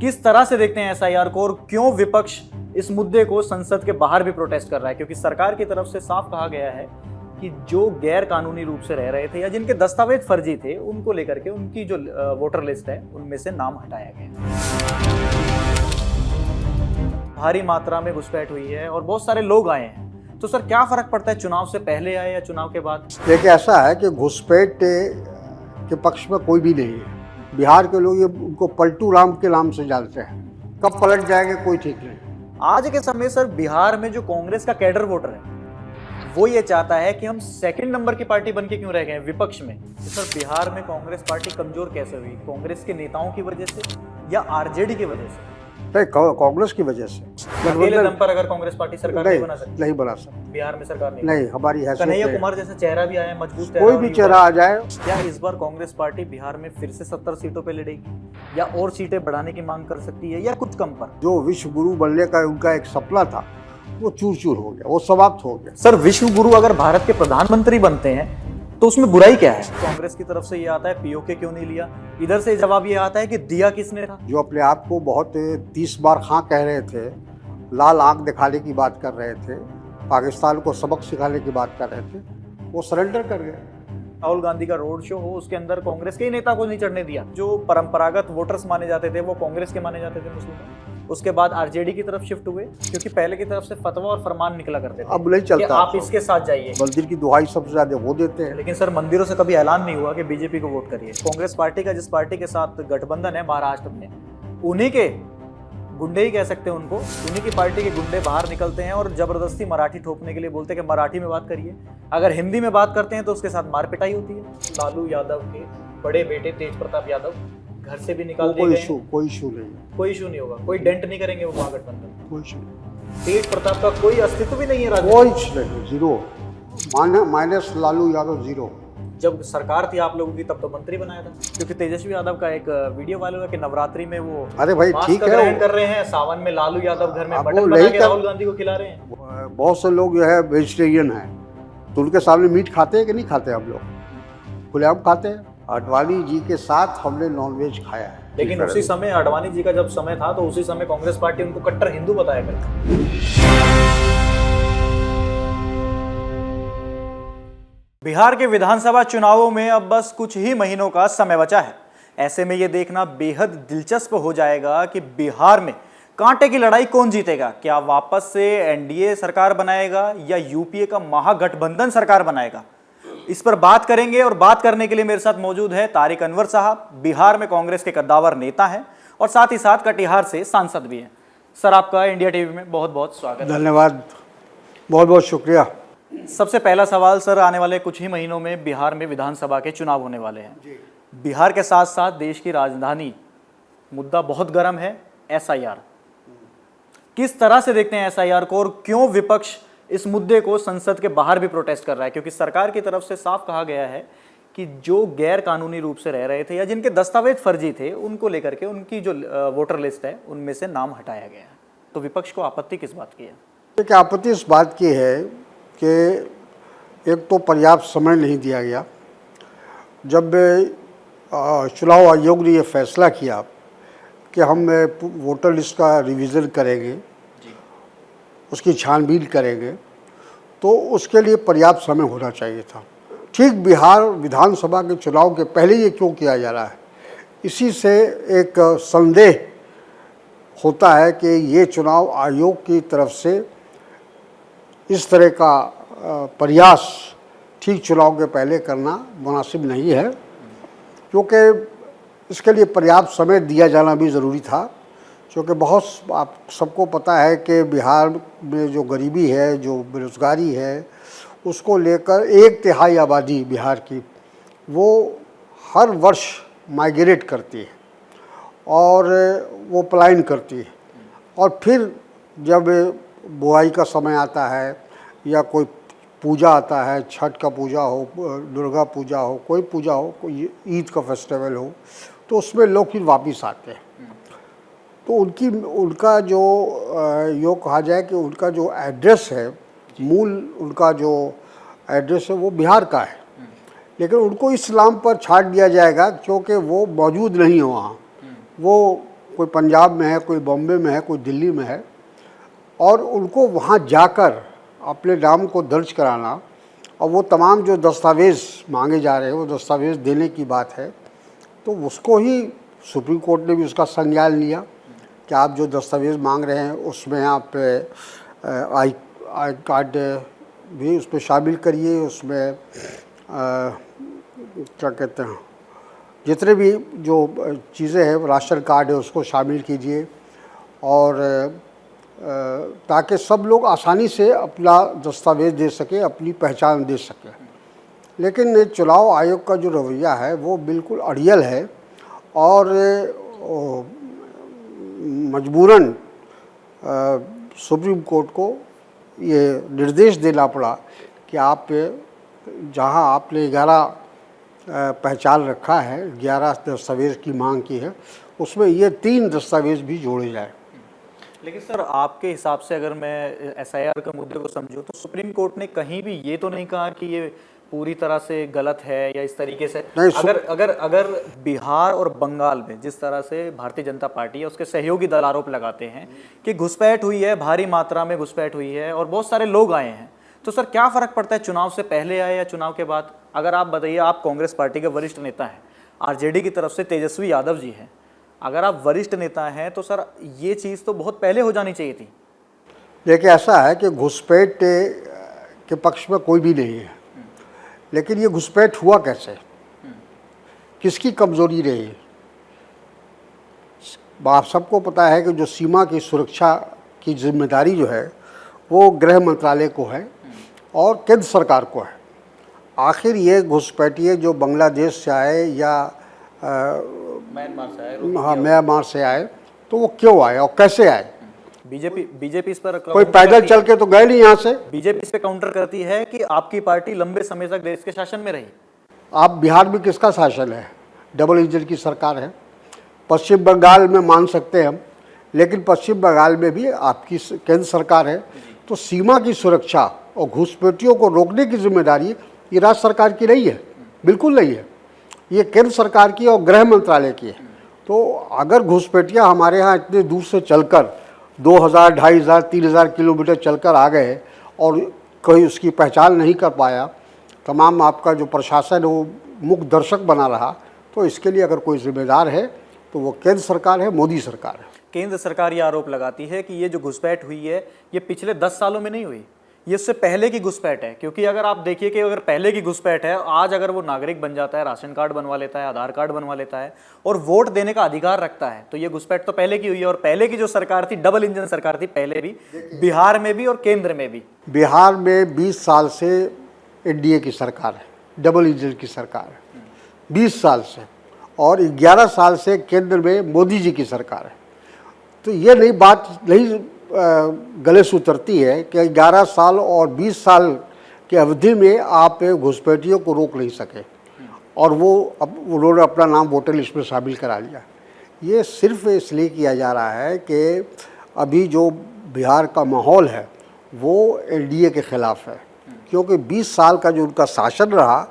किस तरह से देखते हैं एसआईआर को और क्यों विपक्ष इस मुद्दे को संसद के बाहर भी प्रोटेस्ट कर रहा है? क्योंकि सरकार की तरफ से साफ कहा गया है कि जो गैर कानूनी रूप से रह रहे थे या जिनके दस्तावेज फर्जी थे उनको लेकर के उनकी जो वोटर लिस्ट है उनमें से नाम हटाया गया। भारी मात्रा में घुसपैठ हुई है और बहुत सारे लोग आए हैं, तो सर क्या फर्क पड़ता है चुनाव से पहले आए या चुनाव के बाद? देखिए, ऐसा है कि घुसपैठ के पक्ष में कोई भी नहीं है। बिहार के लोग ये उनको पलटू राम के नाम से जानते हैं, कब पलट जाएंगे कोई ठीक नहीं। आज के समय सर बिहार में जो कांग्रेस का कैडर वोटर है वो ये चाहता है कि हम सेकंड नंबर की पार्टी बनके क्यों रह गए विपक्ष में। तो सर बिहार में कांग्रेस पार्टी कमजोर कैसे हुई? कांग्रेस के नेताओं की वजह से या आरजेडी की वजह से? नहीं, कांग्रेस की वजह से। अकेले दम पर अगर कांग्रेस पार्टी सरकार नहीं बना सकती? नहीं बना सकती बिहार में सरकार नहीं, हमारी हैसियत कन्हैया कुमार जैसा चेहरा भी आया, मजबूत कोई भी चेहरा आ जाए। क्या इस बार कांग्रेस पार्टी बिहार में फिर से 70 सीटों पे लड़ेगी या और सीटें बढ़ाने की मांग कर सकती है या कुछ कम पर? जो विश्व गुरु बनने का उनका एक सपना था वो चूर चूर हो गया, वो समाप्त हो गया। सर विश्व गुरु अगर भारत के प्रधानमंत्री बनते हैं तो उसमें बुराई क्या है? कांग्रेस की तरफ से ये आता है पीओके क्यों नहीं लिया, इधर से जवाब ये आता है कि दिया किसने था। जो अपने आप को बहुत 30 बार हाँ कह रहे थे, लाल आंख दिखाने की बात कर रहे थे, पाकिस्तान को सबक सिखाने की बात कर रहे थे, वो सरेंडर कर गए। राहुल गांधी का रोड शो हो, उसके अंदर कांग्रेस के ही नेता को नहीं चढ़ने दिया। जो परंपरागत वोटर्स माने जाते थे वो कांग्रेस के माने जाते थे मुस्लिम। उसके बाद आरजेडी की तरफ शिफ्ट हुए क्योंकि पहले की तरफ से फतवा और फरमान निकला करते थे, अब नहीं चलता, आप इसके साथ जाइए। मंदिर की दुहाई सबसे ज्यादा वो देते हैं। लेकिन सर मंदिरों से कभी ऐलान नहीं हुआ कि बीजेपी को वोट करिए। कांग्रेस पार्टी का जिस पार्टी के साथ गठबंधन है महाराष्ट्र में, उन्हीं के गुंडे ही कह सकते हैं उनको, उन्हीं की पार्टी के गुंडे बाहर निकलते हैं और जबरदस्ती मराठी ठोकने के लिए बोलते हैं कि मराठी में बात करिए। अगर हिंदी में बात करते हैं तो उसके साथ मार पिटाई होती है। लालू यादव के बड़े बेटे तेज प्रताप यादव घर से भी निकाल दिए गए। कोई इशू नहीं होगा, कोई डेंट नहीं करेंगे वो महागठबंधन। कोई इशू नहीं। तेज प्रताप का कोई अस्तित्व भी नहीं है कोई नहीं, zero minus Lalu Yadav zero. जब सरकार थी आप लोगों की तब तो मंत्री बनाया था, क्योंकि तेजस्वी यादव का एक वीडियो वायरल हुआ कि नवरात्रि में वो अरे भाई ठीक है कर रहे हैं, सावन में लालू यादव घर में मटन बना के राहुल गांधी को खिला रहे हैं। बहुत से लोग जो है वेजिटेरियन हैं, तो उनके सामने मीट खाते हैं कि नहीं खाते? हम लोग खुलेआम खाते हैं। आडवाणी जी के साथ हमने नॉनवेज खाया है। लेकिन उसी समय आडवाणी जी का जब समय था तो उसी समय कांग्रेस पार्टी उनको कट्टर हिंदू बताया करती। बिहार के विधानसभा चुनावों में अब बस कुछ ही महीनों का समय बचा है। ऐसे में यह देखना बेहद दिलचस्प हो जाएगा कि बिहार में कांटे की लड़ाई कौन जीतेगा। क्या वापस से एनडीए सरकार बनाएगा या यूपीए का महागठबंधन सरकार बनाएगा? इस पर बात करेंगे और बात करने के लिए मेरे साथ मौजूद है तारिक अनवर साहब, बिहार में कांग्रेस के कद्दावर नेता हैं और साथ ही साथ कटिहार से सांसद भी हैं। सर आपका इंडिया टीवी में बहुत बहुत स्वागत है। धन्यवाद, बहुत बहुत शुक्रिया। सबसे पहला सवाल सर, आने वाले कुछ ही महीनों में बिहार में विधानसभा के चुनाव होने वाले हैं। बिहार के साथ साथ देश की राजधानी मुद्दा बहुत गर्म है, एसआईआर। किस तरह से देखते हैं एसआईआर को और क्यों विपक्ष इस मुद्दे को संसद के बाहर भी प्रोटेस्ट कर रहा है? क्योंकि सरकार की तरफ से साफ कहा गया है कि जो गैर कानूनी रूप से रह रहे थे या जिनके दस्तावेज फर्जी थे उनको लेकर के उनकी जो वोटर लिस्ट है उनमें से नाम हटाया गया है। तो विपक्ष को आपत्ति किस बात की है? देखिए, आपत्ति इस बात की है कि एक तो पर्याप्त समय नहीं दिया गया। जब चुनाव आयोग ने यह फैसला किया कि हम वोटर लिस्ट का रिवीजन करेंगे, उसकी छानबीन करेंगे, तो उसके लिए पर्याप्त समय होना चाहिए था। ठीक बिहार विधानसभा के चुनाव के पहले ये क्यों किया जा रहा है, इसी से एक संदेह होता है कि ये चुनाव आयोग की तरफ से इस तरह का प्रयास ठीक चुनाव के पहले करना मुनासिब नहीं है, क्योंकि इसके लिए पर्याप्त समय दिया जाना भी ज़रूरी था। क्योंकि बहुत आप सबको पता है कि बिहार में जो गरीबी है, जो बेरोज़गारी है, उसको लेकर 1/3 आबादी बिहार की वो हर वर्ष माइग्रेट करती है और वो पलायन करती है। और फिर जब बुआई का समय आता है या कोई पूजा आता है, छठ का पूजा हो, दुर्गा पूजा हो, कोई पूजा हो, कोई ईद का फेस्टिवल हो, तो उसमें लोग फिर वापस आते हैं। तो उनका जो यो कहा जाए कि उनका जो एड्रेस है, मूल उनका जो एड्रेस है वो बिहार का है, लेकिन उनको इस नाम पर छाट दिया जाएगा क्योंकि वो मौजूद नहीं है वहाँ। वो कोई पंजाब में है, कोई बॉम्बे में है, कोई दिल्ली में है, और उनको वहाँ जाकर अपने नाम को दर्ज कराना और वो तमाम जो दस्तावेज़ मांगे जा रहे हैं वो दस्तावेज़ देने की बात है, तो उसको ही सुप्रीम कोर्ट ने भी उसका संज्ञान लिया कि आप जो दस्तावेज़ मांग रहे हैं उसमें आप आई कार्ड भी उसमें शामिल करिए, उसमें क्या कहते हैं, जितने भी जो चीज़ें हैं, राशन कार्ड है उसको शामिल कीजिए, और ताकि सब लोग आसानी से अपना दस्तावेज़ दे सकें, अपनी पहचान दे सकें। लेकिन चुनाव आयोग का जो रवैया है वो बिल्कुल अड़ियल है, और मजबूरन सुप्रीम कोर्ट को ये निर्देश देना पड़ा कि आप जहां आपने 11 पहचान रखा है, 11 दस्तावेज़ की मांग की है, उसमें ये 3 दस्तावेज़ भी जोड़े जाए। लेकिन सर, आपके हिसाब से अगर मैं एसआईआर के मुद्दे को समझूं तो सुप्रीम कोर्ट ने कहीं भी ये तो नहीं कहा कि ये पूरी तरह से गलत है या इस तरीके से। अगर बिहार और बंगाल में जिस तरह से भारतीय जनता पार्टी है उसके सहयोगी दल आरोप लगाते हैं कि घुसपैठ हुई है, भारी मात्रा में घुसपैठ हुई है और बहुत सारे लोग आए हैं, तो सर क्या फ़र्क पड़ता है चुनाव से पहले आए या चुनाव के बाद? अगर आप बताइए, आप कांग्रेस पार्टी के वरिष्ठ नेता हैं, आरजेडी की तरफ से तेजस्वी यादव जी हैं, अगर आप वरिष्ठ नेता हैं तो सर ये चीज़ तो बहुत पहले हो जानी चाहिए थी। देखिए, ऐसा है कि घुसपैठ के पक्ष में कोई भी नहीं है, लेकिन ये घुसपैठ हुआ कैसे, किसकी कमज़ोरी रही? आप सबको पता है कि जो सीमा की सुरक्षा की जिम्मेदारी जो है वो गृह मंत्रालय को है और केंद्र सरकार को है। आखिर ये घुसपैठिए जो बांग्लादेश से आए या म्यांमार से आए, तो वो क्यों आए और कैसे आए? बीजेपी इस पर कोई पैदल चल के तो गए नहीं यहाँ से। बीजेपी इस पे काउंटर करती है कि आपकी पार्टी लंबे समय तक देश के शासन में रही। आप बिहार में किसका शासन है? डबल इंजन की सरकार है। पश्चिम बंगाल में मान सकते हैं हम, लेकिन पश्चिम बंगाल में भी आपकी केंद्र सरकार है। तो सीमा की सुरक्षा और घुसपैठियों को रोकने की जिम्मेदारी ये राज्य सरकार की नहीं है, बिल्कुल नहीं है, ये केंद्र सरकार की और गृह मंत्रालय की है। तो अगर घुसपैठिया हमारे यहाँ इतने दूर से चलकर 2000, 2500, 3000 किलोमीटर चलकर आ गए और कोई उसकी पहचान नहीं कर पाया, तमाम आपका जो प्रशासन है वो मुख्य दर्शक बना रहा, तो इसके लिए अगर कोई जिम्मेदार है तो वो केंद्र सरकार है, मोदी सरकार है। केंद्र सरकार ये आरोप लगाती है कि ये जो घुसपैठ हुई है ये पिछले 10 सालों में नहीं हुई, ये उससे पहले की घुसपैठ है। क्योंकि अगर आप देखिए कि अगर पहले की घुसपैठ है, आज अगर वो नागरिक बन जाता है, राशन कार्ड बनवा लेता है, आधार कार्ड बनवा लेता है और वोट देने का अधिकार रखता है, तो ये घुसपैठ तो पहले की हुई है। और पहले की जो सरकार थी, डबल इंजन सरकार थी पहले भी, बिहार में भी और केंद्र में भी। बिहार में 20 साल से एनडीए की सरकार है, डबल इंजन की सरकार है 20 साल से, और 11 साल से केंद्र में मोदी जी की सरकार है। तो ये नई बात नहीं गले से उतरती है कि 11 साल और 20 साल की अवधि में आप घुसपैठियों को रोक नहीं सके और वो अब उन्होंने अपना नाम वोटर लिस्ट में शामिल करा लिया। ये सिर्फ इसलिए किया जा रहा है कि अभी जो बिहार का माहौल है वो एनडीए के ख़िलाफ़ है, क्योंकि 20 साल का जो उनका शासन रहा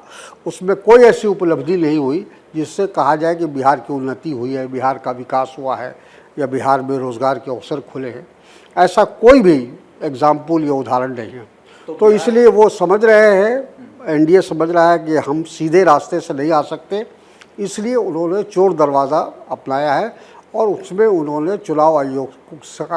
उसमें कोई ऐसी उपलब्धि नहीं हुई जिससे कहा जाए कि बिहार की उन्नति हुई है, बिहार का विकास हुआ है या बिहार में रोज़गार के अवसर खुले हैं। ऐसा कोई भी एग्जाम्पल या उदाहरण नहीं है। तो इसलिए वो समझ रहे हैं, एनडीए समझ रहा है कि हम सीधे रास्ते से नहीं आ सकते, इसलिए उन्होंने चोर दरवाज़ा अपनाया है और उसमें उन्होंने चुनाव आयोग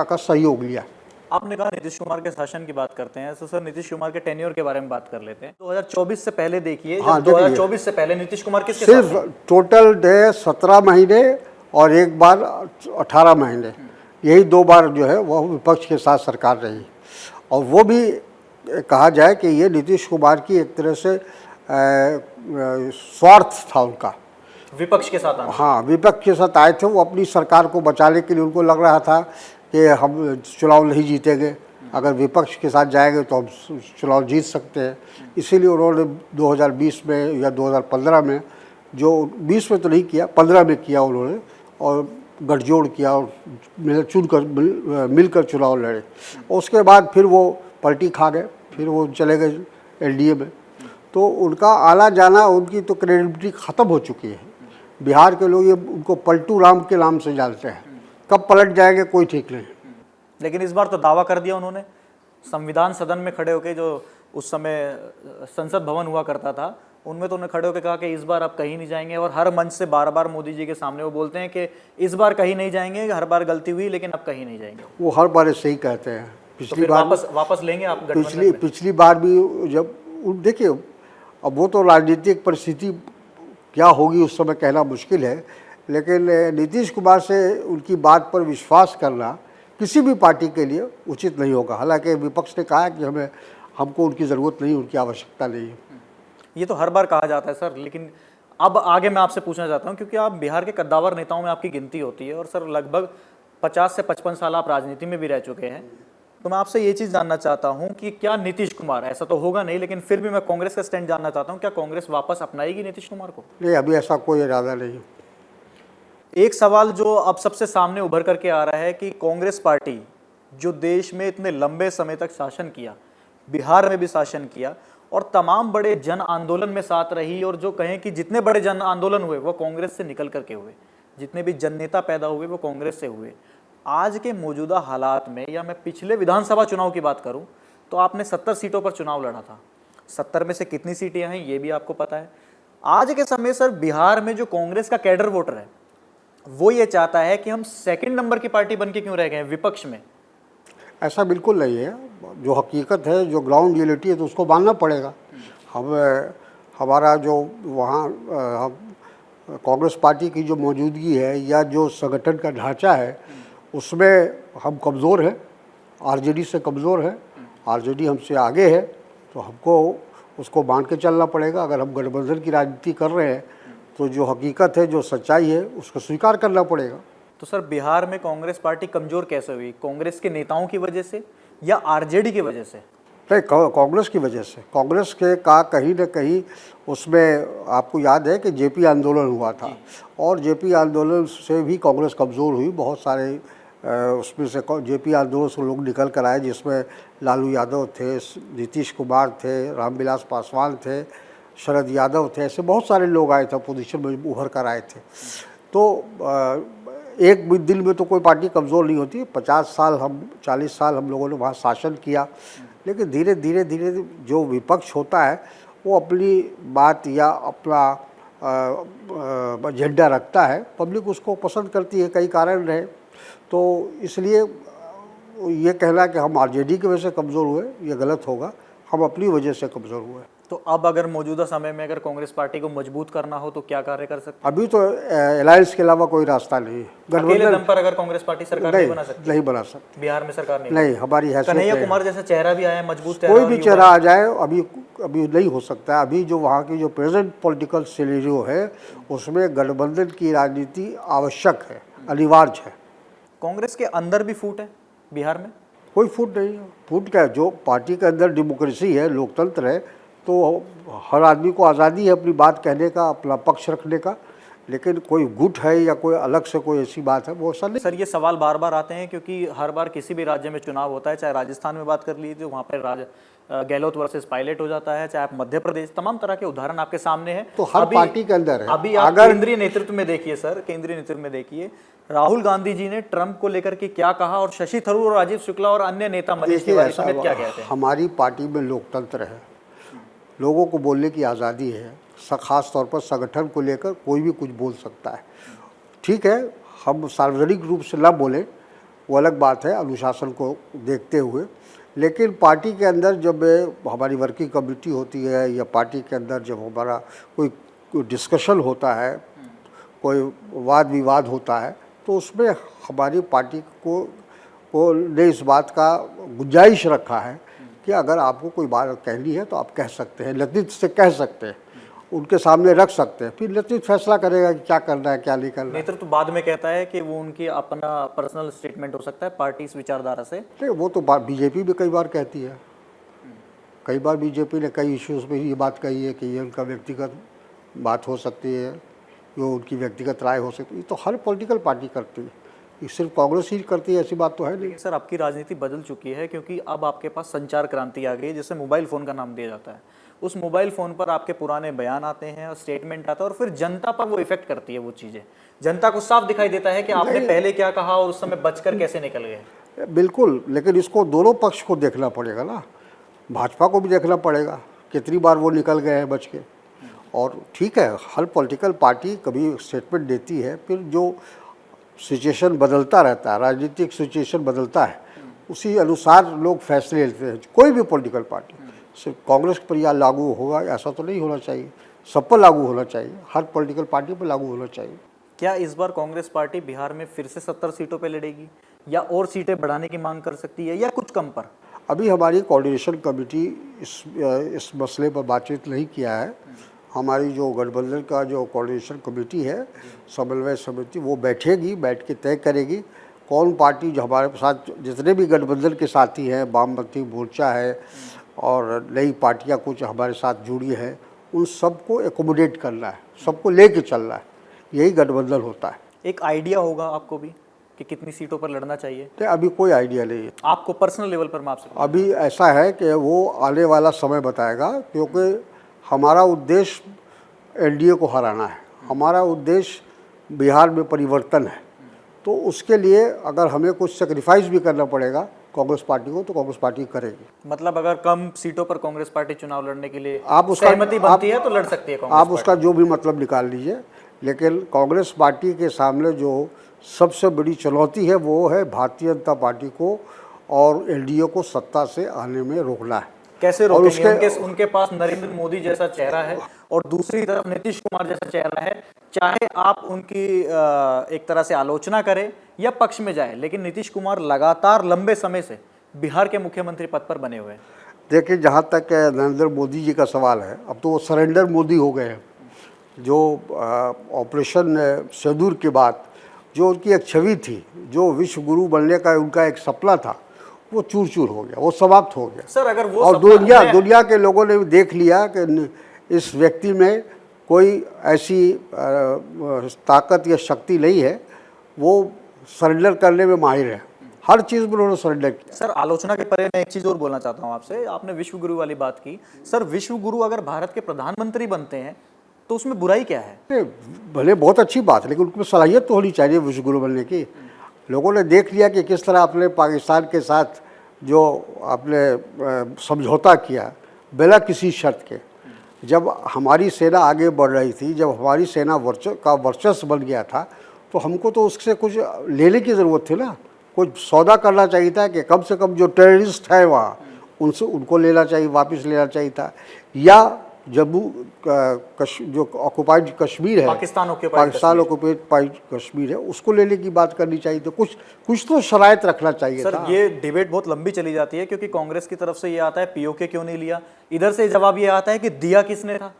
का सहयोग लिया। आपने कहा नीतीश कुमार के शासन की बात करते हैं, तो सर नीतीश कुमार के टेन्योर के बारे में बात कर लेते हैं। 2024 से पहले देखिए, हाँ, 2024 से पहले नीतीश कुमार किसके साथ सिर्फ टोटल 17 महीने और एक बार 18 महीने, यही 2 बार जो है वह विपक्ष के साथ सरकार रही। और वो भी कहा जाए कि ये नीतीश कुमार की एक तरह से स्वार्थ था उनका, विपक्ष के साथ आना। हाँ, विपक्ष के साथ आए थे वो अपनी सरकार को बचाने के लिए। उनको लग रहा था कि हम चुनाव नहीं जीतेंगे, अगर विपक्ष के साथ जाएंगे तो हम चुनाव जीत सकते हैं। इसीलिए उन्होंने 2020 में या 2015 में, जो 20 में तो नहीं किया, 15 में किया उन्होंने, और गठजोड़ किया और मिलकर चुनाव लड़े। उसके बाद फिर वो पलटी खा गए, फिर वो चले गए एनडीए में। तो उनका आना जाना, उनकी तो क्रेडिबिलिटी ख़त्म हो चुकी है। बिहार के लोग ये उनको पलटू राम के नाम से जानते हैं, कब पलट जाएंगे कोई ठीक नहीं। लेकिन इस बार तो दावा कर दिया उन्होंने, संविधान सदन में खड़े होकर, जो उस समय संसद भवन हुआ करता था, उनमें तो उन्होंने खड़े होकर कहा कि इस बार आप कहीं नहीं जाएंगे, और हर मंच से बार बार मोदी जी के सामने वो बोलते हैं कि इस बार कहीं नहीं जाएंगे, हर बार गलती हुई लेकिन अब कहीं नहीं जाएंगे। वो हर बार ऐसे ही कहते हैं। तो पिछली फिर बार वापस लेंगे आप गठबंधन में? पिछली बार भी जब देखिए, अब वो तो राजनीतिक परिस्थिति क्या होगी उस समय कहना मुश्किल है, लेकिन नीतीश कुमार से उनकी बात पर विश्वास करना किसी भी पार्टी के लिए उचित नहीं होगा। हालांकि विपक्ष ने कहा कि हमको उनकी ज़रूरत नहीं, उनकी आवश्यकता नहीं है। ये तो हर बार कहा जाता है सर, लेकिन अब आगे मैं आपसे पूछना चाहता हूँ, क्योंकि आप बिहार के कद्दावर नेताओं में आपकी गिनती होती है, और सर लगभग 50 से 55 साल आप राजनीति में भी रह चुके हैं। तो मैं आपसे ये चीज़ जानना चाहता हूँ कि क्या नीतीश कुमार, ऐसा तो होगा नहीं, लेकिन फिर भी मैं कांग्रेस का स्टैंड जानना चाहता हूँ, क्या कांग्रेस वापस अपनाएगी नीतीश कुमार को? नहीं, अभी ऐसा कोई इरादा नहीं है। एक सवाल जो अब सबसे सामने उभर करके आ रहा है कि कांग्रेस पार्टी जो देश में इतने लंबे समय तक शासन किया, बिहार में भी शासन किया, और तमाम बड़े जन आंदोलन में साथ रही, और जो कहें कि जितने बड़े जन आंदोलन हुए वो कांग्रेस से निकल करके हुए, जितने भी जन नेता पैदा हुए वो कांग्रेस से हुए। आज के मौजूदा हालात में, या मैं पिछले विधानसभा चुनाव की बात करूं, तो आपने 70 सीटों पर चुनाव लड़ा था। 70 में से कितनी सीटें हैं ये भी आपको पता है। आज के समय सर बिहार में जो कांग्रेस का कैडर वोटर है वो ये चाहता है कि हम सेकंड नंबर की पार्टी बन के क्यों रह गए विपक्ष में। ऐसा बिल्कुल नहीं है। जो हकीकत है, जो ग्राउंड रियलिटी है, तो उसको मानना पड़ेगा। हमारा जो वहाँ कांग्रेस पार्टी की जो मौजूदगी है या जो संगठन का ढांचा है, उसमें हम कमज़ोर हैं, आरजेडी से कमज़ोर है। आरजेडी हमसे आगे है, तो हमको उसको मान के चलना पड़ेगा। अगर हम गठबंधन की राजनीति कर रहे हैं तो जो हकीकत है, जो सच्चाई है, उसको स्वीकार करना पड़ेगा। तो सर बिहार में कांग्रेस पार्टी कमजोर कैसे हुई? कांग्रेस के नेताओं की वजह से या आरजेडी की वजह से? नहीं, कांग्रेस की वजह से। कांग्रेस के का कहीं न कहीं उसमें आपको याद है कि जेपी आंदोलन हुआ था, और जेपी आंदोलन से भी कांग्रेस कमज़ोर हुई। बहुत सारे उसमें से जेपी आंदोलन से लोग निकल कर आए, जिसमें लालू यादव थे, नीतीश कुमार थे, रामविलास पासवान थे, शरद यादव थे, ऐसे बहुत सारे लोग आए थे, अपोजिशन में उभर कर आए थे। तो एक भी दिन में तो कोई पार्टी कमज़ोर नहीं होती। 40 साल हम लोगों ने वहाँ शासन किया, लेकिन धीरे धीरे जो विपक्ष होता है वो अपनी बात या अपना एजेंडा रखता है, पब्लिक उसको पसंद करती है, कई कारण रहे। तो इसलिए ये कहना कि हम आरजेडी की वजह से कमज़ोर हुए, ये गलत होगा। हम अपनी वजह से कमज़ोर हुए। तो अब अगर मौजूदा समय में अगर कांग्रेस पार्टी को मजबूत करना हो तो क्या कार्य कर सकते? अभी तो अलायंस के अलावा कोई रास्ता नहीं है। अकेले दम पर अगर कांग्रेस पार्टी सरकार नहीं बना सकती? नहीं बना सकती। बिहार में सरकार नहीं, हमारी हैसियत कन्हैया कुमार जैसा चेहरा भी आया, मजबूत कोई भी चेहरा आ जाए, अभी नहीं हो सकता है। अभी जो वहाँ की जो प्रेजेंट पॉलिटिकल सिनेरियो है, उसमें गठबंधन की राजनीति आवश्यक है, अनिवार्य है। कांग्रेस के अंदर भी फूट है बिहार में? कोई फूट नहीं है। फूट क्या, जो पार्टी के अंदर डेमोक्रेसी है, लोकतंत्र है, तो हर आदमी को आज़ादी है अपनी बात कहने का, अपना पक्ष रखने का। लेकिन कोई गुट है या कोई अलग से कोई ऐसी बात है, वो सब नहीं। सर ये सवाल बार बार आते हैं, क्योंकि हर बार किसी भी राज्य में चुनाव होता है, चाहे राजस्थान में बात कर लीजिए, वहाँ पर गहलोत वर्सेस पायलट हो जाता है, चाहे आप मध्य प्रदेश, तमाम तरह के उदाहरण आपके सामने हैं। तो हर पार्टी के अंदर है। अभी आप केंद्रीय नेतृत्व में देखिए सर, केंद्रीय नेतृत्व में देखिए, राहुल गांधी जी ने ट्रंप को लेकर के क्या कहा, और शशि थरूर और राजीव शुक्ला और अन्य नेता मनीष तिवारी समेत क्या कहते हैं? हमारी पार्टी में लोकतंत्र है, लोगों को बोलने की आज़ादी है। ख़ास तौर पर संगठन को लेकर कोई भी कुछ बोल सकता है। ठीक है, हम सार्वजनिक रूप से ना बोलें, वो अलग बात है, अनुशासन को देखते हुए। लेकिन पार्टी के अंदर जब हमारी वर्किंग कमेटी होती है, या पार्टी के अंदर जब हमारा कोई डिस्कशन होता है, कोई वाद विवाद होता है, तो उसमें हमारी पार्टी को ने इस बात का गुंजाइश रखा है कि अगर आपको कोई बात कहनी है तो आप कह सकते हैं, नेतृत्व से कह सकते हैं, उनके सामने रख सकते हैं। फिर नेतृत्व फैसला करेगा कि क्या करना है, क्या नहीं करना है। नेतृत्व बाद में कहता है कि वो उनकी अपना पर्सनल स्टेटमेंट हो सकता है पार्टी इस विचारधारा से। नहीं, वो तो बीजेपी भी कई बार कहती है। कई बार बीजेपी ने कई इश्यूज़ पे ये बात कही है कि ये उनका व्यक्तिगत बात हो सकती है, जो उनकी व्यक्तिगत राय हो सकती है। तो हर पॉलिटिकल पार्टी करती है, ये सिर्फ कांग्रेस ही करती है, ऐसी बात तो है नहीं। सर आपकी राजनीति बदल चुकी है, क्योंकि अब आपके पास संचार क्रांति आ गई है, जिसे मोबाइल फ़ोन का नाम दिया जाता है। उस मोबाइल फ़ोन पर आपके पुराने बयान आते हैं और स्टेटमेंट आता है और फिर जनता पर वो इफेक्ट करती है वो चीज़ें। जनता को साफ दिखाई देता है कि आपने पहले क्या कहा और उस समय बचकर कैसे निकल गए। बिल्कुल, लेकिन इसको दोनों पक्ष को देखना पड़ेगा ना, भाजपा को भी देखना पड़ेगा कितनी बार वो निकल गए हैं बच के। और ठीक है, हर पॉलिटिकल पार्टी कभी स्टेटमेंट देती है, फिर जो सिचुएशन बदलता रहता है, राजनीतिक सिचुएशन बदलता है, उसी अनुसार लोग फैसले लेते हैं। कोई भी पॉलिटिकल पार्टी, सिर्फ कांग्रेस पर या लागू होगा ऐसा तो नहीं होना चाहिए, सब पर लागू होना चाहिए, हर पॉलिटिकल पार्टी पर लागू होना चाहिए। क्या इस बार कांग्रेस पार्टी बिहार में फिर से 70 सीटों पर लड़ेगी या और सीटें बढ़ाने की मांग कर सकती है या कुछ कम पर? अभी हमारी कोऑर्डिनेशन कमेटी इस मसले पर बातचीत नहीं किया है। हमारी जो गठबंधन का जो कोऑर्डिनेशन कमेटी है, समन्वय समिति, वो बैठेगी, बैठ के तय करेगी कौन पार्टी जो हमारे साथ, जितने भी गठबंधन के साथी हैं, वामपंथी मोर्चा है और नई पार्टियां कुछ हमारे साथ जुड़ी हैं, उन सबको एकोमोडेट करना है, सबको लेके चलना है, यही गठबंधन होता है। एक आइडिया होगा आपको भी कि कितनी सीटों पर लड़ना चाहिए? तो अभी कोई आइडिया नहीं है आपको पर्सनल लेवल पर मैं आपसे अभी। ऐसा है कि वो आने वाला समय बताएगा, क्योंकि हमारा उद्देश्य एनडीए को हराना है, हमारा उद्देश्य बिहार में परिवर्तन है। तो उसके लिए अगर हमें कुछ सेक्रीफाइस भी करना पड़ेगा कांग्रेस पार्टी को, तो कांग्रेस पार्टी करेगी। मतलब अगर कम सीटों पर कांग्रेस पार्टी चुनाव लड़ने के लिए आप उसका सहमति बनती है तो लड़ सकती है कांग्रेस आप उसका जो भी मतलब निकाल लीजिए, लेकिन कांग्रेस पार्टी के सामने जो सबसे बड़ी चुनौती है वो है भारतीय जनता पार्टी को और एनडीए को सत्ता से आने में रोकना है। कैसे रोकेंगे? उनके पास नरेंद्र मोदी जैसा चेहरा है और दूसरी तरफ नीतीश कुमार जैसा चेहरा है। चाहे आप उनकी एक तरह से आलोचना करें या पक्ष में जाए, लेकिन नीतीश कुमार लगातार लंबे समय से बिहार के मुख्यमंत्री पद पर बने हुए हैं। देखिए, जहाँ तक नरेंद्र मोदी जी का सवाल है, अब तो वो सरेंडर मोदी हो गए हैं। जो ऑपरेशन सिंदूर के बाद जो उनकी एक छवि थी, जो विश्व गुरु बनने का उनका एक सपना था, वो चूर चूर हो गया, वो समाप्त हो गया। सर, अगर वो और दुनिया के लोगों ने भी देख लिया कि इस व्यक्ति में कोई ऐसी ताकत या शक्ति नहीं है, वो सरेंडर करने में माहिर है, हर चीज़ में उन्होंने सरेंडर किया। सर, आलोचना के परे मैं एक चीज़ और बोलना चाहता हूँ आपसे। आपने विश्व गुरु वाली बात की। सर, विश्व गुरु अगर भारत के प्रधानमंत्री बनते हैं तो उसमें बुराई क्या है? भले बहुत अच्छी बात है, लेकिन उनमें सलाहियत तो होनी चाहिए विश्व गुरु बनने की। लोगों ने देख लिया कि किस तरह आपने पाकिस्तान के साथ जो आपने समझौता किया बिना किसी शर्त के। जब हमारी सेना आगे बढ़ रही थी, जब हमारी सेना वर्चस्व बन गया था, तो हमको तो उससे कुछ लेने की ज़रूरत थी ना, कुछ सौदा करना चाहिए था कि कम से कम जो टेररिस्ट है वहाँ, उनसे उनको लेना चाहिए, वापस लेना चाहिए था। या जम्मू जो ऑक्युपाइड कश्मीर है, पाकिस्तान ऑक्युपाइड कश्मीर है, उसको लेने की बात करनी चाहिए। तो कुछ तो शराइत रखना चाहिए सर। था। ये डिबेट बहुत लंबी चली जाती है, क्योंकि कांग्रेस की तरफ से ये आता है पीओके क्यों नहीं लिया, इधर से जवाब ये आता है कि दिया किसने था।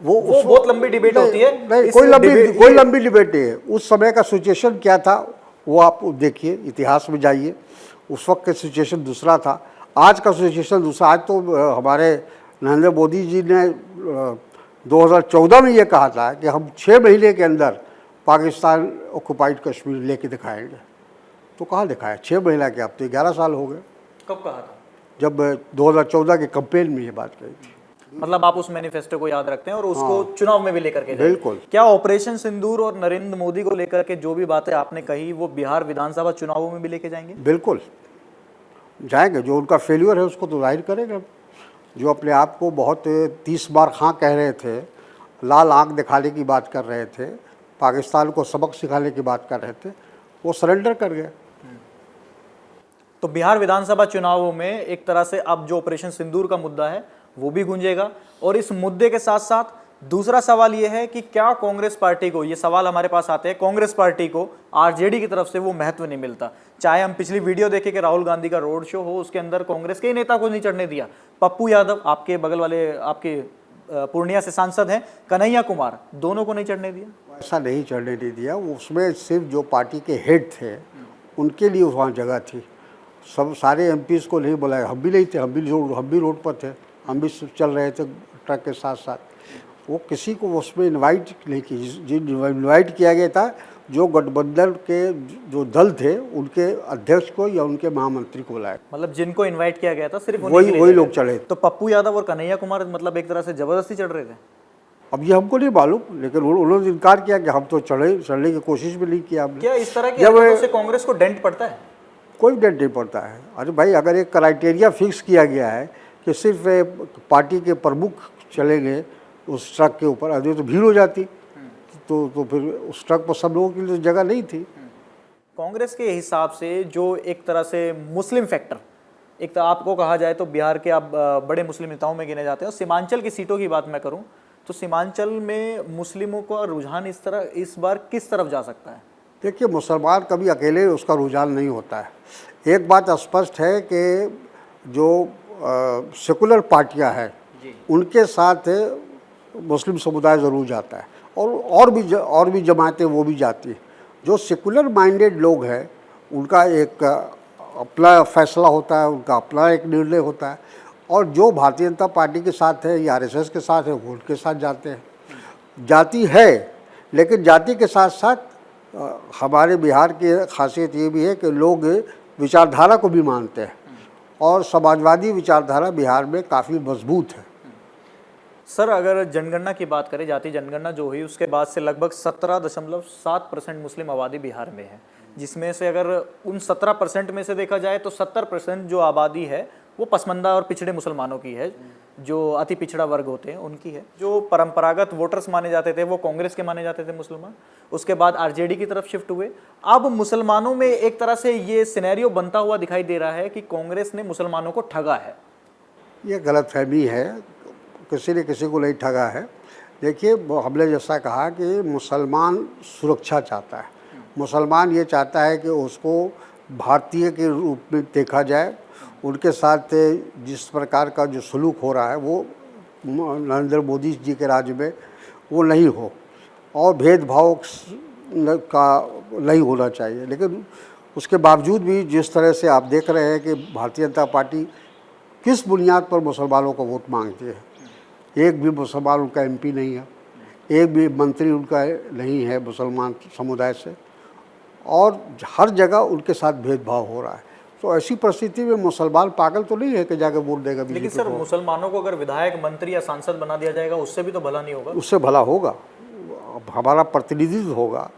वो बहुत लंबी डिबेट होती है। नहीं, कोई लंबी डिबेट नहीं है। उस समय का सिचुएशन क्या था वो आप देखिए, इतिहास में जाइए, उस वक्त का सिचुएशन दूसरा था, आज का सिचुएशन दूसरा। आज तो हमारे नरेंद्र मोदी जी ने 2014 में ये कहा था कि हम 6 महीने के अंदर पाकिस्तान ऑक्युपाइड कश्मीर लेके दिखाएंगे। तो कहाँ दिखाया? 6 महीना के, अब तो 11 साल हो गए। कब कहा था? जब 2014 के कैंपेन में ये बात कही थी। मतलब आप उस मैनिफेस्टो को याद रखते हैं और उसको चुनाव में भी लेकर के जाएंगे। बिल्कुल। क्या ऑपरेशन सिंदूर और नरेंद्र मोदी को लेकर के जो भी बातें आपने कही वो बिहार विधानसभा चुनावों में भी लेके जाएंगे? बिल्कुल जाएंगे। जो उनका फेल्यूर है उसको तो जाहिर करेंगे। जो अपने आप को बहुत 30 बार हाँ कह रहे थे, लाल आंख दिखाने की बात कर रहे थे, पाकिस्तान को सबक सिखाने की बात कर रहे थे, वो सरेंडर कर गए। तो बिहार विधानसभा चुनावों में एक तरह से अब जो ऑपरेशन सिंदूर का मुद्दा है वो भी गूंजेगा। और इस मुद्दे के साथ साथ दूसरा सवाल ये है कि क्या कांग्रेस पार्टी को, ये सवाल हमारे पास आते हैं, कांग्रेस पार्टी को आरजेडी की तरफ से वो महत्व नहीं मिलता। चाहे हम पिछली वीडियो देखें कि राहुल गांधी का रोड शो हो, उसके अंदर कांग्रेस के ही नेता को नहीं चढ़ने दिया। पप्पू यादव, आपके बगल वाले, आपके पूर्णिया से सांसद हैं, कन्हैया कुमार, दोनों को नहीं चढ़ने दिया। ऐसा नहीं चढ़ने नहीं दिया। उसमें सिर्फ जो पार्टी के हेड थे उनके लिए वहाँ जगह थी। सब सारे एमपीज़ को नहीं बुलाया। हम भी नहीं थे, हम भी रोड पर थे, हम भी चल रहे थे ट्रक के साथ साथ। वो किसी को उसमें इनवाइट नहीं की। जिन इनवाइट किया गया था जो गठबंधन के जो दल थे उनके अध्यक्ष को या उनके महामंत्री को बुलाया। मतलब जिनको इनवाइट किया गया था सिर्फ वही लोग चढ़े। तो पप्पू यादव और कन्हैया कुमार मतलब एक तरह से जबरदस्ती चढ़ रहे थे। अब ये हमको नहीं मालूम, लेकिन उन्होंने इनकार किया कि हम तो चढ़ने की कोशिश भी नहीं किया हमने। क्या इस तरह की हरकतों से कांग्रेस को डेंट पड़ता है? कोई डेंट नहीं पड़ता है। अरे भाई, अगर एक क्राइटेरिया फिक्स किया गया है कि सिर्फ पार्टी के प्रमुख चलेंगे उस ट्रक के ऊपर, अरे तो भीड़ हो जाती, तो फिर उस ट्रक पर सब लोगों के लिए जगह नहीं थी। कांग्रेस के हिसाब से जो एक तरह से मुस्लिम फैक्टर, एक तो आपको कहा जाए तो बिहार के आप बड़े मुस्लिम नेताओं में गिने जाते हैं, और सीमांचल की सीटों की बात मैं करूं तो सीमांचल में मुस्लिमों का रुझान इस बार किस तरफ जा सकता है? देखिए, मुसलमान कभी अकेले उसका रुझान नहीं होता है। एक बात स्पष्ट है कि जो सेकुलर पार्टियां हैं उनके साथ मुस्लिम समुदाय ज़रूर जाता है, और भी जमातें वो भी जाती हैं। जो सेकुलर माइंडेड लोग हैं उनका एक अपना फैसला होता है, उनका अपना एक निर्णय होता है, और जो भारतीय जनता पार्टी के साथ है या आरएसएस के साथ है वो उनके साथ जाते हैं। जाति है, लेकिन जाति के साथ साथ हमारे बिहार की खासियत ये भी है कि लोग विचारधारा को भी मानते हैं, और समाजवादी विचारधारा बिहार में काफ़ी मजबूत है। सर, अगर जनगणना की बात करें, जाति जनगणना जो हुई उसके बाद से लगभग 17.7% मुस्लिम आबादी बिहार में है, जिसमें से अगर उन 17% में से देखा जाए तो 70% जो आबादी है वो पसमानदा और पिछड़े मुसलमानों की है, जो अति पिछड़ा वर्ग होते हैं उनकी है। जो परंपरागत वोटर्स माने जाते थे वो कांग्रेस के माने जाते थे मुसलमान, उसके बाद आरजेडी की तरफ शिफ्ट हुए। अब मुसलमानों में एक तरह से ये सिनेरियो बनता हुआ दिखाई दे रहा है कि कांग्रेस ने मुसलमानों को ठगा है। ये गलतफहमी है, किसी ने किसी को नहीं ठगा है। देखिए, हमने जैसा कहा कि मुसलमान सुरक्षा चाहता है, मुसलमान ये चाहता है कि उसको भारतीय के रूप में देखा जाए, उनके साथ जिस प्रकार का जो सलूक हो रहा है वो नरेंद्र मोदी जी के राज्य में वो नहीं हो, और भेदभाव का नहीं होना चाहिए। लेकिन उसके बावजूद भी जिस तरह से आप देख रहे हैं कि भारतीय जनता पार्टी किस बुनियाद पर मुसलमानों का वोट मांगती है, एक भी मुसलमान उनका एमपी नहीं है, एक भी मंत्री उनका नहीं है मुसलमान समुदाय से, और हर जगह उनके साथ भेदभाव हो रहा है। तो ऐसी परिस्थिति में मुसलमान पागल तो नहीं है कि जाकर वोट देगा बीजेपी को। लेकिन सर, मुसलमानों को अगर विधायक, मंत्री या सांसद बना दिया जाएगा उससे भी तो भला नहीं होगा? उससे भला होगा, हमारा प्रतिनिधित्व होगा।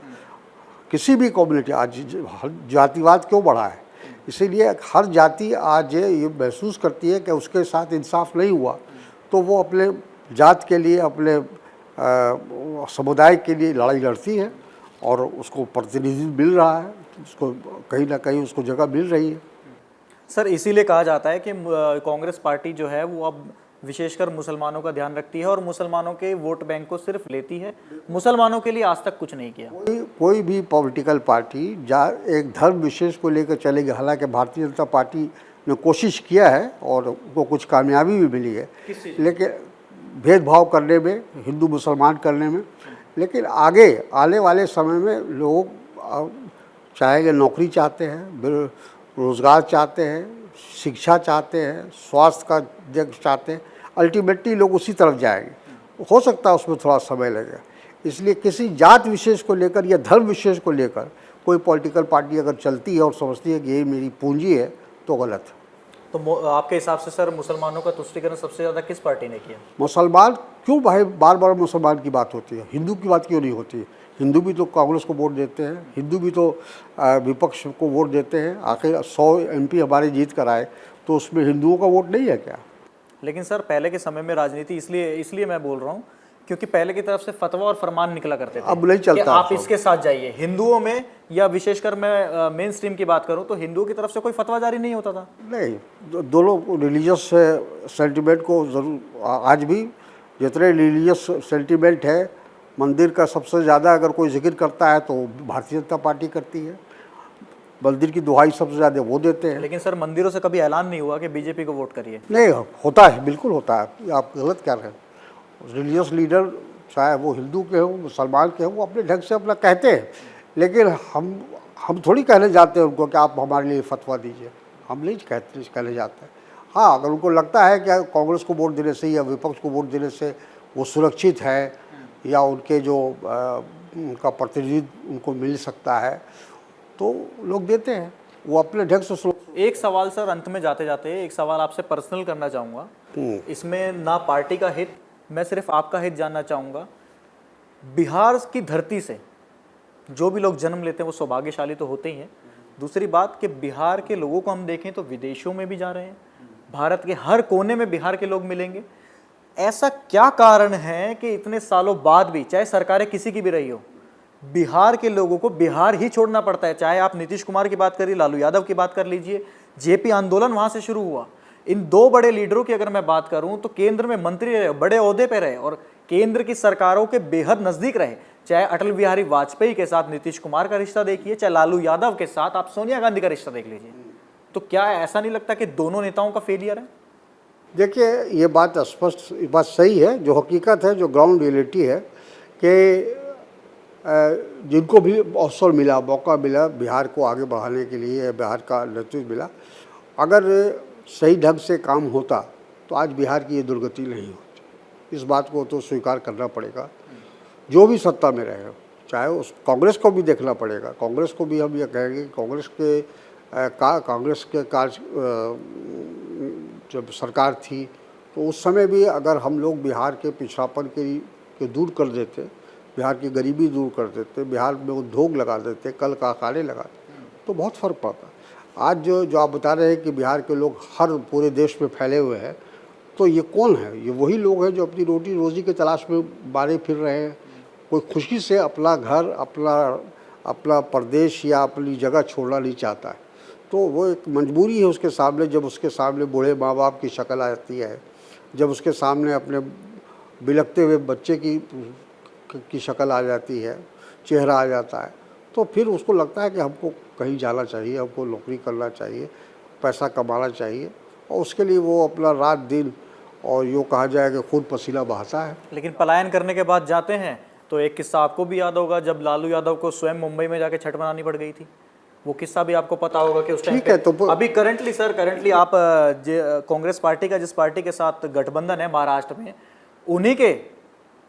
किसी भी कम्युनिटी, आज जातिवाद क्यों बढ़ा है? इसीलिए हर जाति आज ये महसूस करती है कि उसके साथ इंसाफ नहीं हुआ, तो वो अपने जात के लिए, अपने समुदाय के लिए लड़ाई लड़ती है, और उसको प्रतिनिधित्व मिल रहा है, उसको कहीं ना कहीं उसको जगह मिल रही है। सर, इसीलिए कहा जाता है कि कांग्रेस पार्टी जो है वो अब विशेषकर मुसलमानों का ध्यान रखती है और मुसलमानों के वोट बैंक को सिर्फ लेती है, मुसलमानों के लिए आज तक कुछ नहीं किया। कोई भी पॉलिटिकल पार्टी एक धर्म विशेष को लेकर चलेगी। हालांकि भारतीय जनता पार्टी ने कोशिश किया है और उनको कुछ कामयाबी भी मिली है, लेकिन भेदभाव करने में, हिंदू मुसलमान करने में। लेकिन आगे आने वाले समय में लोग चाहेंगे, नौकरी चाहते हैं, रोज़गार चाहते हैं, शिक्षा चाहते हैं, स्वास्थ्य का जग चाहते हैं, अल्टीमेटली लोग उसी तरफ जाएंगे। हो सकता है उसमें थोड़ा समय लगेगा। इसलिए किसी जात विशेष को लेकर या धर्म विशेष को लेकर कोई पॉलिटिकल पार्टी अगर चलती है और समझती है कि ये मेरी पूंजी है, तो गलत है। तो आपके हिसाब से सर, मुसलमानों का तुष्टीकरण सबसे ज़्यादा किस पार्टी ने किया? मुसलमान क्यों भाई, बार बार मुसलमान की बात होती है, हिंदू की बात क्यों नहीं होती? हिंदू भी तो कांग्रेस को वोट देते हैं, हिंदू भी तो विपक्ष को वोट देते हैं। आखिर 100 एमपी हमारे जीत कर आए, तो उसमें हिंदुओं का वोट नहीं है क्या? लेकिन सर, पहले के समय में राजनीति इसलिए मैं बोल रहा हूँ क्योंकि पहले की तरफ से फतवा और फरमान निकला करते थे, अब नहीं चलता। आप इसके साथ जाइए। हिंदुओं में, या विशेषकर मैं मेन स्ट्रीम की बात करूं, तो हिंदुओं की तरफ से कोई फतवा जारी नहीं होता था। नहीं, दोनों रिलीजियस सेंटिमेंट को ज़रूर, आज भी जितने रिलीजियस सेंटिमेंट है, मंदिर का सबसे ज़्यादा अगर कोई जिक्र करता है तो भारतीय जनता पार्टी करती है। मंदिर की दुहाई सबसे ज़्यादा वो देते हैं। लेकिन सर, मंदिरों से कभी ऐलान नहीं हुआ कि बीजेपी को वोट करिए? नहीं, होता है, बिल्कुल होता है। आप गलत क्या रहे हैं? रिलीजियस लीडर, चाहे वो हिंदू के हों, मुसलमान के हों, वो अपने ढंग से अपना कहते हैं। लेकिन हम थोड़ी कहने जाते हैं उनको कि आप हमारे लिए फतवा दीजिए, हम नहीं कहने जाते हैं। हाँ, अगर उनको लगता है कि कांग्रेस को वोट देने से या विपक्ष को वोट देने से वो सुरक्षित है, या उनके जो उनका प्रतिनिधित्व उनको मिल सकता है तो लोग देते हैं, वो अपने ढंग से एक सवाल सर अंत में जाते जाते एक सवाल आपसे पर्सनल करना चाहूँगा। इसमें ना पार्टी का हित, मैं सिर्फ आपका हित जानना चाहूँगा। बिहार की धरती से जो भी लोग जन्म लेते हैं वो सौभाग्यशाली तो होते ही हैं। दूसरी बात कि बिहार के लोगों को हम देखें तो विदेशों में भी जा रहे हैं, भारत के हर कोने में बिहार के लोग मिलेंगे। ऐसा क्या कारण है कि इतने सालों बाद भी, चाहे सरकारें किसी की भी रही हो, बिहार के लोगों को बिहार ही छोड़ना पड़ता है? चाहे आप नीतीश कुमार की बात करिए, लालू यादव की बात कर लीजिए, जेपी आंदोलन वहां से शुरू हुआ। इन दो बड़े लीडरों की अगर मैं बात करूं तो केंद्र में मंत्री रहे, बड़े ओहदे पे रहे और केंद्र की सरकारों के बेहद नजदीक रहे। चाहे अटल बिहारी वाजपेयी के साथ नीतीश कुमार का रिश्ता देखिए, चाहे लालू यादव के साथ आप सोनिया गांधी का रिश्ता देख लीजिए। तो क्या ऐसा नहीं लगता कि दोनों नेताओं का फेलियर है? देखिए, ये बात स्पष्ट, बात सही है, जो हकीकत है, जो ग्राउंड रियलिटी है कि जिनको भी अवसर मिला, मौका मिला बिहार को आगे बढ़ाने के लिए, बिहार का नेतृत्व मिला, अगर सही ढंग से काम होता तो आज बिहार की ये दुर्गति नहीं होती। इस बात को तो स्वीकार करना पड़ेगा। जो भी सत्ता में रहे, चाहे उस कांग्रेस को भी देखना पड़ेगा। कांग्रेस को भी हम ये कहेंगे कि कांग्रेस के कार्य जब सरकार थी तो उस समय भी अगर हम लोग बिहार के पिछड़ापन के दूर कर देते, बिहार की गरीबी दूर कर देते, बिहार में उद्योग लगा देते, कल कारखाने लगाते, तो बहुत फ़र्क पड़ता। आज जो आप बता रहे हैं कि बिहार के लोग हर पूरे देश में फैले हुए हैं, तो ये कौन है? ये वही लोग हैं जो अपनी रोटी रोज़ी की तलाश में बारे फिर रहे हैं। कोई खुशी से अपना घर, अपना प्रदेश या अपनी जगह छोड़ना नहीं चाहता है, तो वो एक मजबूरी है उसके सामने। जब उसके सामने बूढ़े माँ बाप की शक्ल आ जाती है, जब उसके सामने अपने बिलखते हुए बच्चे की शक्ल आ जाती है, चेहरा आ जाता है, तो फिर उसको लगता है कि हमको कहीं जाना चाहिए, हमको नौकरी करना चाहिए, पैसा कमाना चाहिए, और उसके लिए वो अपना रात दिन और यूँ कहा जाए कि खून पसीना बहाता है। लेकिन पलायन करने के बाद जाते हैं तो एक किस्सा आपको भी याद होगा, जब लालू यादव को स्वयं मुंबई में जाके छठ मनानी पड़ गई थी। वो किस्सा भी आपको पता होगा कि उस टाइम पे, तो अभी करंटली आप कांग्रेस पार्टी का जिस पार्टी के साथ गठबंधन है महाराष्ट्र में, उन्हीं के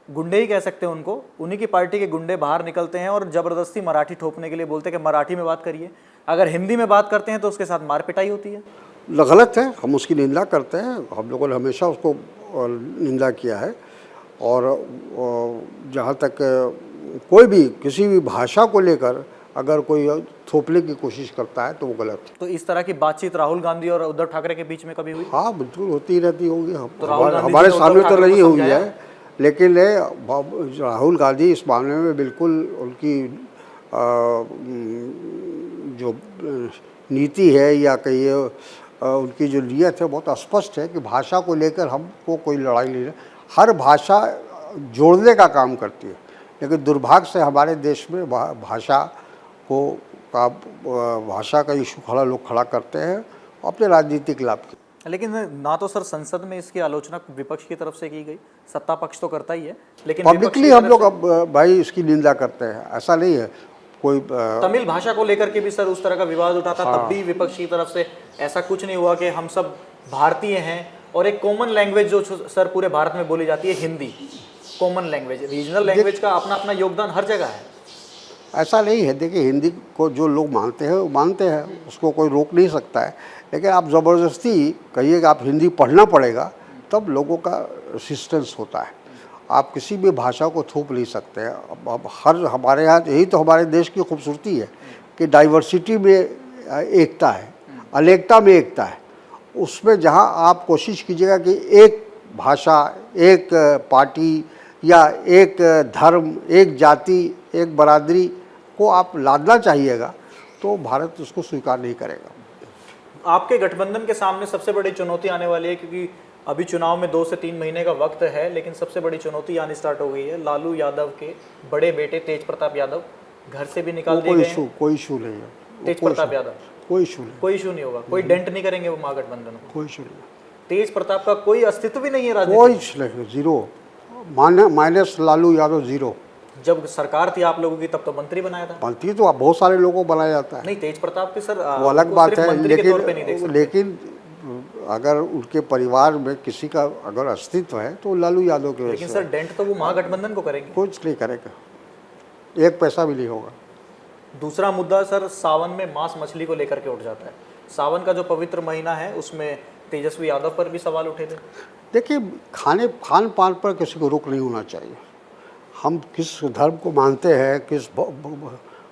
गुंडे ही कह सकते हैं उनको, उन्हीं की पार्टी के गुंडे बाहर निकलते हैं और जबरदस्ती मराठी ठोकने के लिए बोलते हैं कि मराठी में बात करिए। अगर हिंदी में बात करते हैं तो उसके साथ मार पिटाई होती है। गलत है, हम उसकी निंदा करते हैं। हम लोगों ने हमेशा उसको निंदा किया है। और जहाँ तक कोई भी किसी भी भाषा को लेकर अगर कोई थोपने की कोशिश करता है तो वो गलत है। तो इस तरह की बातचीत राहुल गांधी और उद्धव ठाकरे के बीच में कभी हुई? हाँ, बिल्कुल होती रहती होगी। तो हमारे सामने तो नहीं हुई है, लेकिन राहुल गांधी इस मामले में बिल्कुल उनकी जो नीति है या कहिए उनकी जो नीयत है बहुत स्पष्ट है कि भाषा को लेकर हमको कोई लड़ाई नहीं है। हर भाषा जोड़ने का काम करती है, लेकिन दुर्भाग्य से हमारे देश में भाषा का इशू लोग खड़ा करते हैं अपने राजनीतिक लाभ के। लेकिन ना तो सर संसद में इसकी आलोचना विपक्ष की तरफ से की गई, सत्ता पक्ष तो करता ही है, लेकिन पब्लिकली हम लोग अब भाई इसकी निंदा करते हैं। ऐसा नहीं है कोई तमिल भाषा को लेकर के भी सर उस तरह का विवाद उठा था। हाँ। तब भी विपक्ष की तरफ से ऐसा कुछ नहीं हुआ कि हम सब भारतीय हैं और एक कॉमन लैंग्वेज जो सर पूरे भारत में बोली जाती है Hindi, common language, regional language का अपना अपना योगदान हर जगह है। ऐसा नहीं है। देखिए, हिंदी को जो लोग मानते हैं वो मानते हैं, उसको कोई रोक नहीं सकता है। लेकिन आप ज़बरदस्ती कहिए कि आप हिंदी पढ़ना पड़ेगा, तब लोगों का रेसिस्टेंस होता है। आप किसी भी भाषा को थोप नहीं सकते हैं। अब हमारे यहाँ यही तो हमारे देश की खूबसूरती है कि डाइवर्सिटी में एकता है, अनेकता में एकता है। उसमें जहाँ आप कोशिश कीजिएगा कि एक भाषा, एक पार्टी या एक धर्म, एक जाति, एक बरादरी को आप लादना चाहिएगा, तो भारत उसको स्वीकार नहीं करेगा। आपके गठबंधन के सामने सबसे बड़ी चुनौती आने वाली है, क्योंकि अभी चुनाव में 2 से 3 महीने का वक्त है, लेकिन सबसे बड़ी चुनौती आनी स्टार्ट हो गई है। लालू यादव के बड़े बेटे तेज प्रताप यादव घर से भी निकाल दिए गए हैं। कोई इशू नहीं है। तेज प्रताप यादव कोई इशू नहीं होगा, कोई डेंट नहीं करेंगे वो महागठबंधन को। कोई इशू नहीं। तेज प्रताप का कोई अस्तित्व भी नहीं है राजनीति कोई इशू नहीं, zero, minus Lalu Yadav zero. जब सरकार थी आप लोगों की तब तो मंत्री बनाया था। मंत्री तो बहुत सारे लोगों को बनाया जाता है। नहीं, तेज प्रताप के सर वो अलग बात है, लेकिन अगर उनके परिवार में किसी का अगर अस्तित्व है तो लालू यादव के। लेकिन सर डेंट तो वो महागठबंधन को करेंगे। कुछ नहीं करेगा। एक पैसा भी नहीं होगा। दूसरा मुद्दा सर, सावन में मांस मछली को लेकर के उठ जाता है। सावन का जो पवित्र महीना है उसमें तेजस्वी यादव पर भी सवाल उठे थे। देखिए, खान पान पर किसी को रोक नहीं होना चाहिए। हम किस धर्म को मानते हैं, किस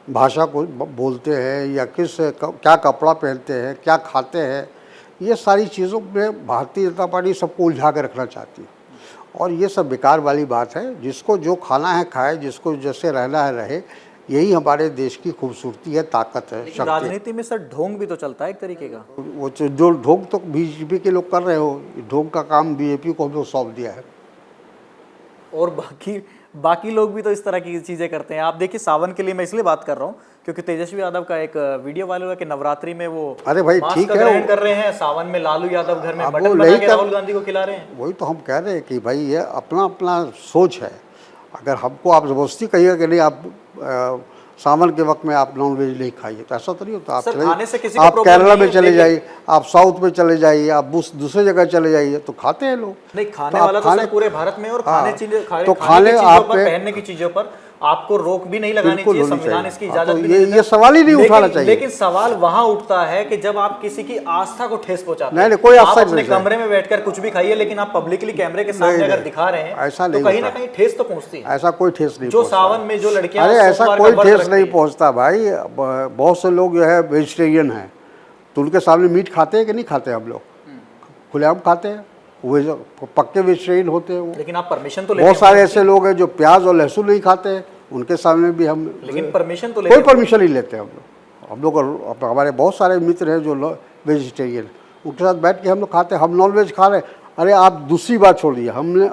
भाषा को बोलते हैं, या क्या कपड़ा पहनते हैं, क्या खाते हैं, ये सारी चीज़ों में भारतीय जनता पार्टी सबको उलझा कर रखना चाहती है, और ये सब बेकार वाली बात है। जिसको जो खाना है खाए, जिसको जैसे रहना है रहे। यही हमारे देश की खूबसूरती है, ताकत है, शक्ति है। राजनीति में सर ढोंग भी तो चलता है एक तरीके का। वो जो ढोंग तो बीजेपी के लोग कर रहे हो, ढोंग का काम बीजेपी को हम लोग सौंप दिया है। और बाकी लोग भी तो इस तरह की चीज़ें करते हैं। आप देखिए, सावन के लिए मैं इसलिए बात कर रहा हूँ क्योंकि तेजस्वी यादव का एक वीडियो वायरल हुआ कि नवरात्रि में वो अरे भाई मांस ठीक का है, ग्रहण कर रहे हैं। सावन में लालू यादव घर में अब मटन वो बना नहीं के कर- राहुल गांधी को खिला रहे हैं। वही तो हम कह रहे हैं कि भाई ये अपना अपना सोच है। अगर हमको आप ज़बरदस्ती कहिएगा कि नहीं, आप सावन के वक्त में आप नॉन वेज नहीं खाइए, तो ऐसा तो नहीं होता। सर, खाने से किसी को आप प्रॉब्लम केरला नहीं में है, चले लेकिन- जाइए, आप साउथ में चले जाइए, आप दूसरे जगह चले जाइए, तो खाते हैं लोग। नहीं, खाने तो वाला तो सर पूरे भारत में, और हाँ, खाने चीजें तो खाने की चीजों आप पर, पहनने की चीजों पर आपको रोक भी नहीं लगानी बिल्कुल चाहिए। होनी संविधान चाहिए। इसकी हाँ, इजाजत तो भी नहीं देता। ये सवाल ही नहीं उठाना लेकिन- चाहिए। लेकिन सवाल वहां उठता है कि जब आप किसी की आस्था को ठेस पहुंचाते हैं। नहीं, कोई आप आस्था अपने नहीं है। कमरे में बैठकर कुछ भी खाइए, लेकिन आप पब्लिकली कैमरे के सामने नहीं, अगर नहीं, दिखा रहे हैं ऐसा तो नहीं कहीं ना होता। कहीं ठेस तो पहुंचती है। ऐसा कोई ठेस नहीं जो पहुंचता। सावन में जो लड़कियां अरे ऐसा सोमवार का कोई व्रत ठेस रखती नहीं हैं। पहुंचता भाई। बहुत से लोग जो है वेजिटेरियन हैं, तो उनके सामने मीट खाते हैं कि नहीं खाते? हम लोग खुलेआम खाते हैं, वो जो पक्के वेजिटेरियन होते हैं वो। लेकिन आप परमिशन तो लेते बहुत हैं। सारे ऐसे लोग हैं जो प्याज और लहसुन नहीं खाते हैं, उनके सामने भी हम लेकिन परमिशन तो कोई लेते हैं। परमिशन नहीं लेते हम लोग हमारे बहुत सारे मित्र हैं जो वेजिटेरियन, उनके साथ बैठ के हम लोग खाते हैं। हम नॉन वेज खा रहे हैं। अरे आप दूसरी बात छोड़िए, हमने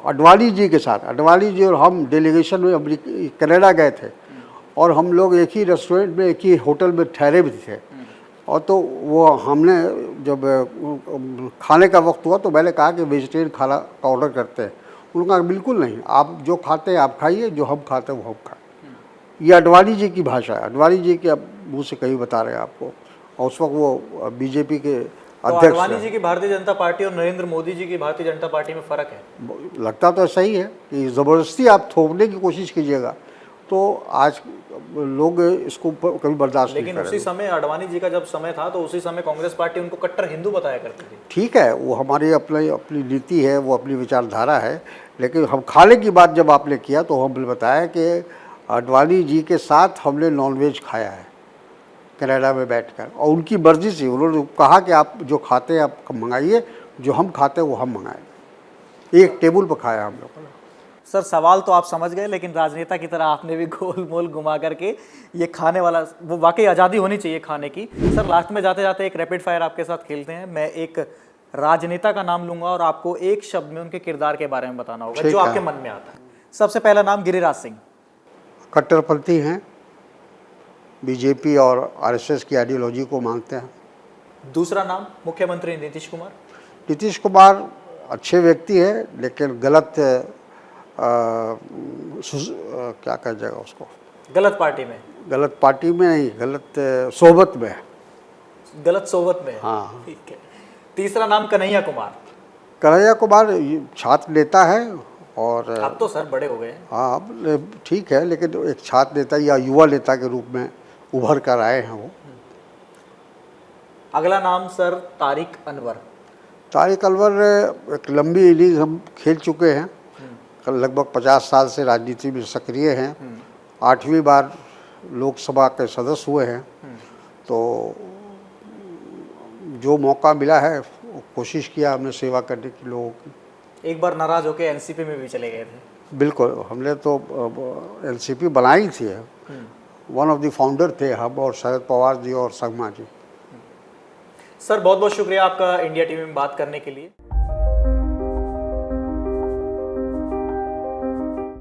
अडवाणी जी के साथ, अडवाणी जी और हम डेलीगेशन में कनाडा गए थे, और हम लोग एक ही रेस्टोरेंट में, एक ही होटल में ठहरे भी थे। और तो वो हमने जब खाने का वक्त हुआ तो मैंने कहा कि वेजिटेरियन खाना का ऑर्डर करते हैं। उन्होंने कहा बिल्कुल नहीं, आप जो खाते हैं आप खाइए, जो हम खाते हैं वो हम खाएं। ये अडवाणी जी की भाषा है। अडवाणी जी के अब मुँह से कहीं बता रहे हैं आपको, और उस वक्त वो बीजेपी के तो अध्यक्ष अडवाणी हैं। जी की भारतीय जनता पार्टी और नरेंद्र मोदी जी की भारतीय जनता पार्टी में फर्क है। लगता तो ऐसा ही है कि ज़बरदस्ती आप थोपने की कोशिश कीजिएगा तो आज लोग इसको कभी बर्दाश्त नहीं लेकिन करेंगे। उसी समय अडवाणी जी का जब समय था तो उसी समय कांग्रेस पार्टी उनको कट्टर हिंदू बताया करती थी। ठीक है, वो हमारी अपनी नीति है, वो अपनी विचारधारा है। लेकिन हम खाने की बात जब आपने किया तो हमने बताया कि अडवाणी जी के साथ हमने नॉनवेज खाया है कनाडा में बैठकर, और उनकी मर्जी से उन्होंने कहा कि आप जो खाते हैं आप मंगाइए, जो हम खाते हैं वो हम मंगाएंगे। एक टेबल पर खाया हम लोगों ने। सर, सवाल तो आप समझ गए, लेकिन राजनेता की तरह आपने भी गोल मोल घुमा करके ये खाने वाला, वो वाकई आज़ादी होनी चाहिए खाने की। सर, लास्ट में जाते जाते एक रैपिड फायर आपके साथ खेलते हैं। मैं एक राजनेता का नाम लूंगा और आपको एक शब्द में उनके किरदार के बारे में बताना होगा जो आपके मन में आता है। सबसे पहला नाम गिरिराज सिंह। कट्टरपंथी हैं, बीजेपी और आरएसएस की आइडियोलॉजी को मानते हैं। दूसरा नाम मुख्यमंत्री नीतीश कुमार। नीतीश कुमार अच्छे व्यक्ति हैं, लेकिन गलत क्या कहा जाएगा उसको, गलत पार्टी में, गलत पार्टी में नहीं, गलत सोबत में। गलत सोबत में। हाँ। ठीक है। तीसरा नाम कन्हैया कुमार। कन्हैया कुमार छात्र नेता है, और अब तो सर बड़े हो गए हैं। हाँ अब ठीक है, लेकिन एक छात्र नेता या युवा नेता के रूप में उभर कर आए हैं वो। अगला नाम सर तारिक अनवर। तारिक अनवर एक लंबी इनिंग हम खेल चुके हैं, लगभग 50 साल से राजनीति में सक्रिय हैं, 8वीं बार लोकसभा के सदस्य हुए हैं। तो जो मौका मिला है वो कोशिश किया हमने सेवा करने की लोगों की। एक बार नाराज होकर एनसीपी में भी चले गए थे। बिल्कुल, हमने तो एनसीपी बनाई थी। वन ऑफ द फाउंडर थे हम और शरद पवार जी और संगमा जी। सर, बहुत बहुत शुक्रिया आपका इंडिया टीवी में बात करने के लिए।